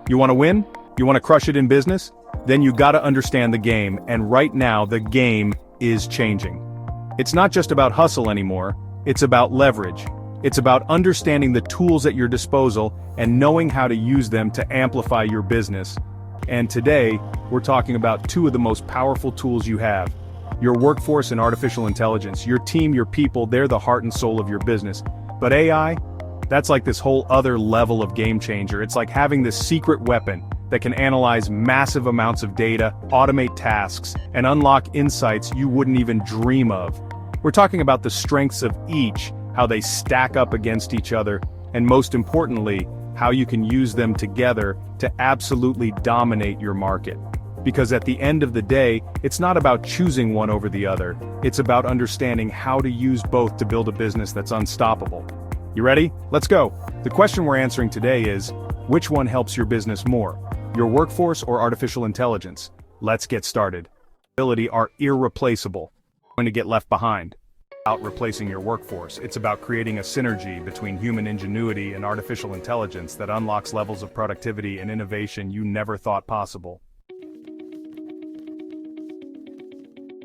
You want to win? You want to crush it in business? Then you gotta understand the game, and right now the game is changing. It's not just about hustle anymore, it's about leverage. It's about understanding the tools at your disposal and knowing how to use them to amplify your business. And today, we're talking about two of the most powerful tools you have. Your workforce and artificial intelligence, your team, your people, they're the heart and soul of your business. But AI? That's like this whole other level of game changer. It's like having this secret weapon that can analyze massive amounts of data, automate tasks, and unlock insights you wouldn't even dream of. We're talking about the strengths of each, how they stack up against each other, and most importantly, how you can use them together to absolutely dominate your market. Because at the end of the day, it's not about choosing one over the other, it's about understanding how to use both to build a business that's unstoppable. You ready? Let's go. The question we're answering today is, which one helps your business more? Your workforce or artificial intelligence? Let's get started. Ability are irreplaceable. Going to get left behind. About replacing your workforce, it's about creating a synergy between human ingenuity and artificial intelligence that unlocks levels of productivity and innovation you never thought possible.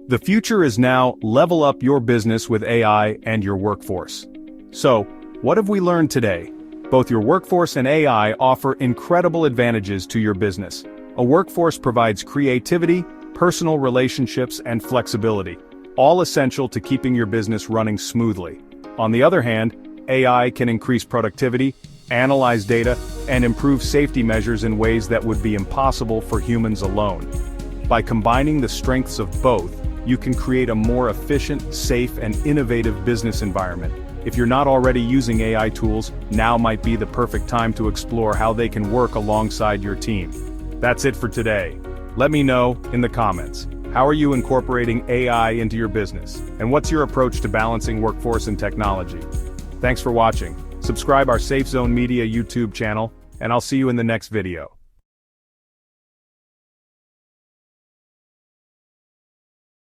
The future is now level up your business with AI and your workforce. So, what have we learned today? Both your workforce and AI offer incredible advantages to your business. A workforce provides creativity, personal relationships, and flexibility, all essential to keeping your business running smoothly. On the other hand, AI can increase productivity, analyze data, and improve safety measures in ways that would be impossible for humans alone. By combining the strengths of both, you can create a more efficient, safe, and innovative business environment. If you're not already using AI tools, now might be the perfect time to explore how they can work alongside your team. That's it for today. Let me know in the comments. How are you incorporating AI into your business? And what's your approach to balancing workforce and technology? Thanks for watching. Subscribe our Safe Zone Media YouTube channel, and I'll see you in the next video.